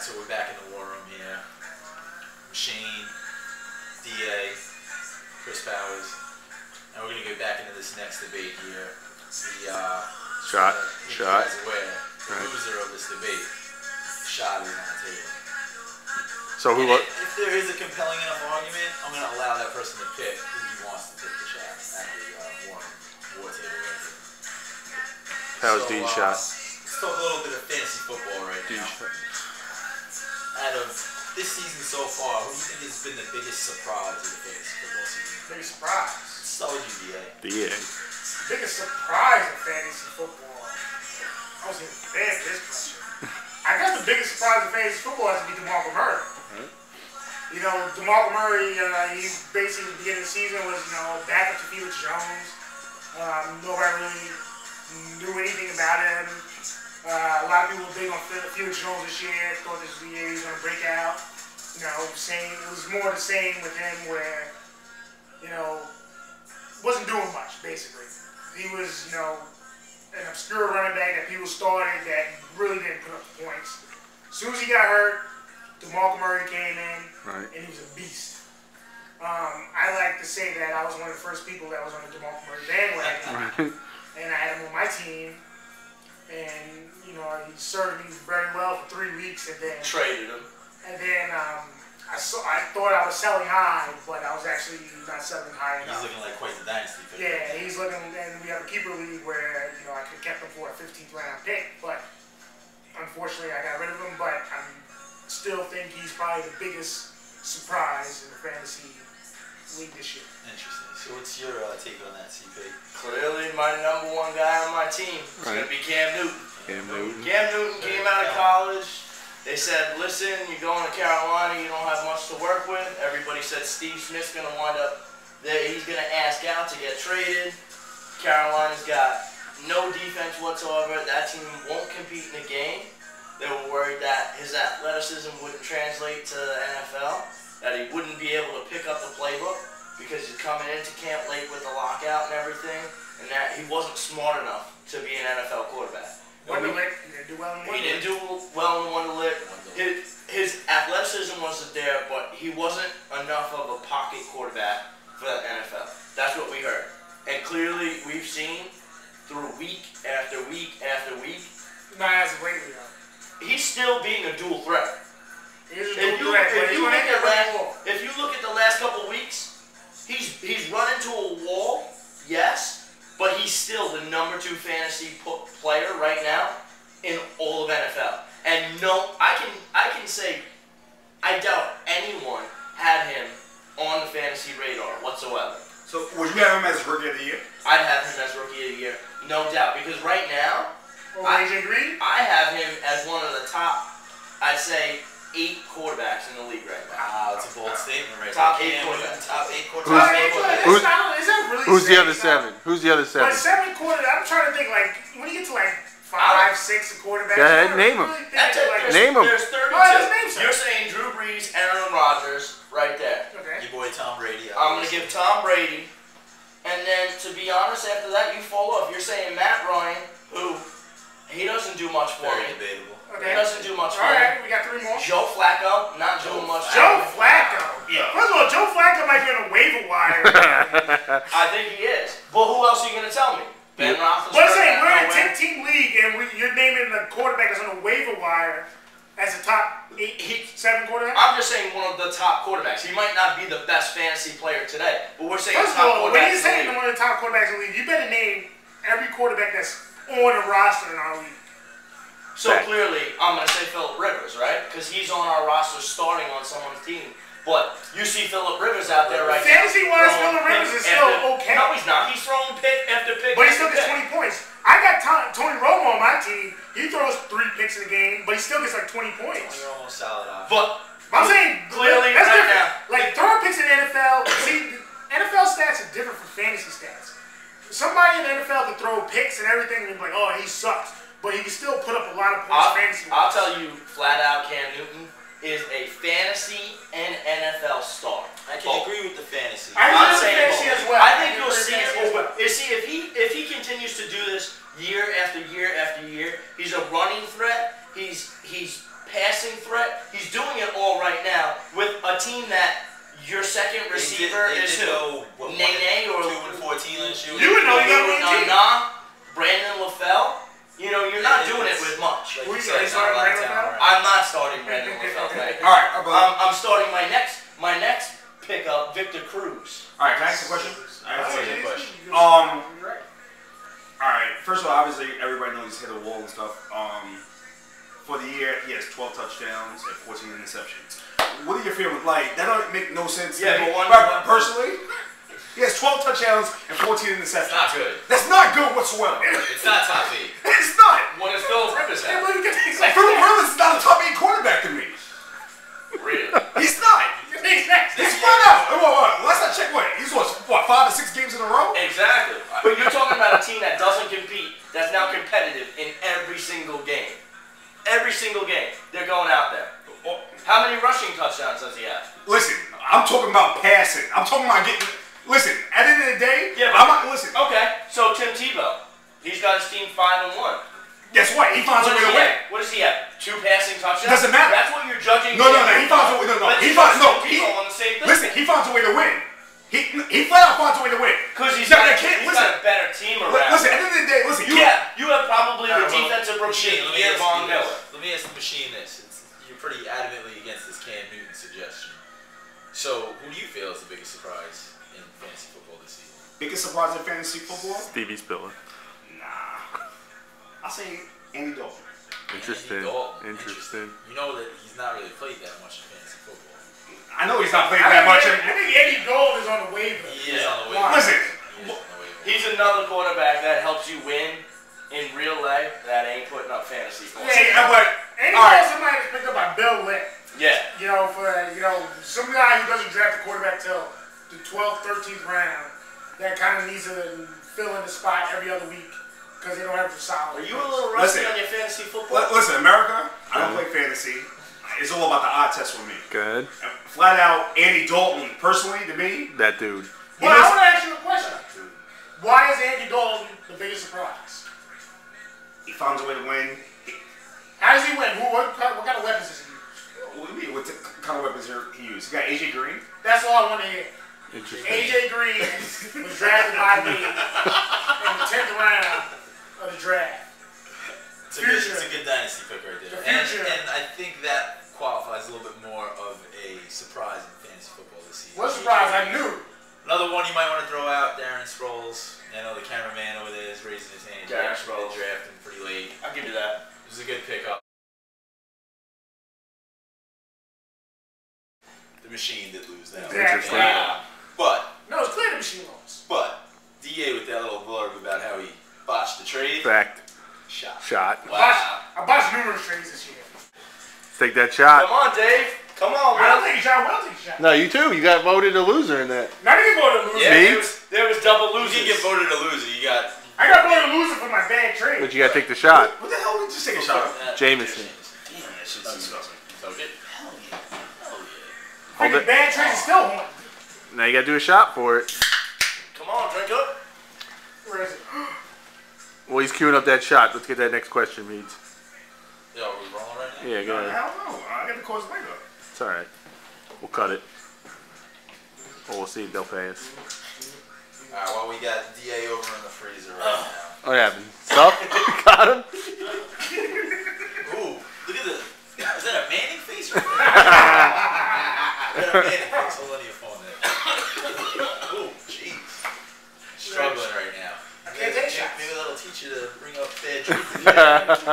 So we're back in the war room here. Shane, DA, Chris Powers, and we're gonna go back into this next debate here. The shot. The loser of this debate, shot is on the table. So who? If there is a compelling enough argument, I'm gonna allow that person to pick who he wants to take the shot at the war table right here. How's Dean shot? Let's talk a little bit of fantasy football right now. Out of this season so far, who do you think has been the biggest surprise of the fantasy football season? Biggest surprise? So would you, DA? DA. Biggest surprise of fantasy football? I was even prepared for this question. I guess the biggest surprise of fantasy football has to be DeMarco Murray. You know, DeMarco Murray, he basically at the beginning of the season was, back up to Felix Jones. Nobody really knew anything about him. A lot of people were big on Felix Jones this year. Thought this year he was going to break out. It was more the same with him where, wasn't doing much, basically. He was, an obscure running back that people started that really didn't put up the points. As soon as he got hurt, DeMarco Murray came in, and he was a beast. I like to say that I was one of the first people that was on the DeMarco Murray bandwagon, and I had him on my team. And he served me very well for 3 weeks, and then traded him. And then I thought I was selling high, but I was actually not selling high enough. He's looking like quite the dynasty pick. Yeah, he's looking, and we have a keeper league where I could have kept him for a 15th round pick, but unfortunately I got rid of him. But I still think he's probably the biggest surprise in the fantasy league this year. Interesting. So what's your take on that, CP? Clearly, my number one guy on my team is going to be Cam Newton. Cam Newton came out of college. They said, listen, you're going to Carolina, you don't have much to work with. Everybody said Steve Smith's going to wind up there. He's going to ask out to get traded. Carolina's got no defense whatsoever. That team won't compete in the game. They were worried that his athleticism wouldn't translate to the NFL, that he wouldn't be able to pick up the playbook because he's coming into camp late with the lockout and everything, and that he wasn't smart enough to be an NFL quarterback. He didn't do well in one. He didn't do well in one lick. His athleticism wasn't there, but he wasn't enough of a pocket quarterback for the NFL. That's what we heard. And clearly, we've seen through week after week after week. Not as of lately, though. He's still being a dual threat. He's a dual threat. If you look at the last couple of weeks, he's run into a wall, yes. But he's still the number 2 fantasy player right now in all of NFL. And no, I can say I doubt anyone had him on the fantasy radar whatsoever. So would you have him as Rookie of the Year? I'd have him as Rookie of the Year, no doubt. Because right now, AJ Green? I have him as one of the top, I'd say, 8 quarterbacks in the league right now. Wow, that's a bold statement right Top there. 8 quarterbacks. Top 8 quarterbacks. Who's the other 7? Who's the other 7? But 7 quarterbacks, I'm trying to think, when you get to 5, 6 quarterbacks. Go ahead, name them. Name them. There's 32. You're saying Drew Brees, Aaron Rodgers, right there. Okay. Your boy Tom Brady. I'm going to give Tom Brady. And then, to be honest, after that, you fall off. You're saying Matt Ryan, who, he doesn't do much for me. Debatable. Okay. He doesn't do much for me. Alright, we got 3 more. Joe Flacco, not doing much. Joe Flacco? Yeah. First of all, Joe Flacco might be on a waiver wire. I think he is. But who else are you going to tell me? Ben Roethlisberger. But I'm saying, we're in a 10-team league, and you're naming the quarterback that's on a waiver wire as a top 7 quarterback? I'm just saying one of the top quarterbacks. He might not be the best fantasy player today, but we're saying First top of all, quarterback. when you're saying one of the top quarterbacks in the league, you better name every quarterback that's on the roster in our league. So clearly, I'm going to say Phillip Rivers, right? Because he's on our roster starting on someone's team. But you see Phillip Rivers out there right now. Fantasy-wise, Phillip Rivers is still okay. No, he's not. He's throwing pick after pick. But he still gets 20 points. I got Tony Romo on my team. He throws 3 picks in the game, but he still gets 20 points. You're almost solid off. But I'm saying, clearly that's right different. now. Throwing picks in the NFL, see, NFL stats are different from fantasy stats. Somebody in the NFL could throw picks and everything and be like, oh, he sucks. But he can still put up a lot of points fantasy. I'll tell you flat out, Cam Newton is a fantasy and NFL star. I can agree with the fantasy. I'm saying fantasy as well. I think you'll see it. You see, if he continues to do this year after year after year, he's a running threat. He's passing threat. He's doing it all right now with a team that your second receiver is who? Nene or 2-14 last year. You would know you got Nah, Brandon LaFell. You know, you're not doing it with much. Like Who you you said, guys not a lot of starting talent right around. I'm not starting Brandon LaFell. All right, I'm starting my next pickup, Victor Cruz. all right. Can I ask a question? I have a question. You're Um, right. All right. First of all, obviously everybody knows he's hit a wall and stuff. For the year, he has 12 touchdowns and 14 interceptions. What are your feelings? Like that don't make no sense. Yeah, to me. but personally, he has 12 touchdowns and 14 interceptions. It's not good. That's not good whatsoever. It's not top 8. It's not. What does Philip Rivers Hey, have? look at these like Philip Rivers is not a top 8 quarterback to me. Really? He's not. these next. He's flat out. Last I checked, he's what 5 or 6 games in a row? Exactly. But you're talking about a team that doesn't compete, that's now competitive in every single game. Every single game, they're going out there. How many rushing touchdowns does he have? Listen, I'm talking about passing. I'm talking about getting. Listen, at the end of the day, Yeah, I'm not. Listen, Okay, so Tim Tebow, he's got his team 5-1. guess what? He finds a way to win. What does he have? 2 passing touchdowns? Doesn't matter. That's what you're judging. No. He finds a way. No. Let's He put finds no. Tim He, Tebow on the same thing. listen, he finds a way to win. He flat out finds a way to win. Because he's Yeah, got they can't- he's listen. got a better team around. Listen, at the end of the day, listen. You. Yeah, you have probably the Alright, well, defensive rookie Machine, of the year, Von Miller. Let me ask the Machine this. You're pretty adamantly against this Cam Newton suggestion. So, who do you feel is the biggest surprise in fantasy football this season? Biggest surprise in fantasy football? Stevie Spiller. Nah. I'll say Andy Dalton. Interesting. Andy Dalton. Interesting. You know that he's not really played that much in fantasy football. I know he's not playing that much. I think Eddie Gold is on the waiver. He is on the way. Wow. Listen. He is on the way. He's another quarterback that helps you win in real life that ain't putting up fantasy points. See, but Eddie all right. Gold, somebody that's picked up by Bill Lick. Yeah. You know, for some guy who doesn't draft a quarterback till the 12th, 13th round, that kind of needs to fill in the spot every other week because they don't have the solid. Are you a little rusty Listen. on your fantasy football? Listen, America, I don't play fantasy. It's all about the eye test with me. Good. Flat out, Andy Dalton, personally, to me, That dude. Well, I want to ask you a question. Why is Andy Dalton the biggest surprise? he finds a way to win. How does he win? What kind of weapons does he use? What do you mean? What kind of weapons he used? He got AJ Green. That's all I want to hear. Interesting. AJ Green was drafted by me in the 10th round of the draft. It's a good dynasty pick right there. The future. And I think that qualifies a little bit more of a surprise in fantasy football this season. What surprise? I knew. Another one you might want to throw out, Darren Sproles. I know the cameraman over there is raising his hand. Darren They Sproles. drafted him pretty late. I'll give you that. It was a good pickup. The Machine did lose that one. Interesting. But No, it's clear the machine lost. DA with that little blurb about how he botched the trade. Fact. Shot. Shot. I botched numerous trades this year. Take that shot. Come on, Dave. Come on, I don't man. take a shot. Will take a shot. No, you too. You got voted a loser in that. Not even going to lose. Yeah, Me? There was double You losers. didn't get voted a loser. You got I got voted a loser for my bad trade. But you got to take the shot. What the hell did you just take a shot? Jameson. Damn, that shit's disgusting. Okay. Hell yeah. Hold Freaking it. bad trades is still one. Now you got to do a shot for it. Come on, drink up. Where is it? Well, he's queuing up that shot. Let's get that next question, Meads. Yo, are we rolling right now? Yeah, go I ahead. don't know. I got the calls later. It's all right. We'll cut it. Or we'll see if they'll pay us. Alright, well, we got DA over in the freezer right now. What happened? Stuff? Got him? Ooh, look at the. Is that a Manning face right there? Is that a Manning face? Hold on to your phone there. Ooh, jeez. Struggling right now. I can't take shots. Maybe that'll teach you to bring up bad truth.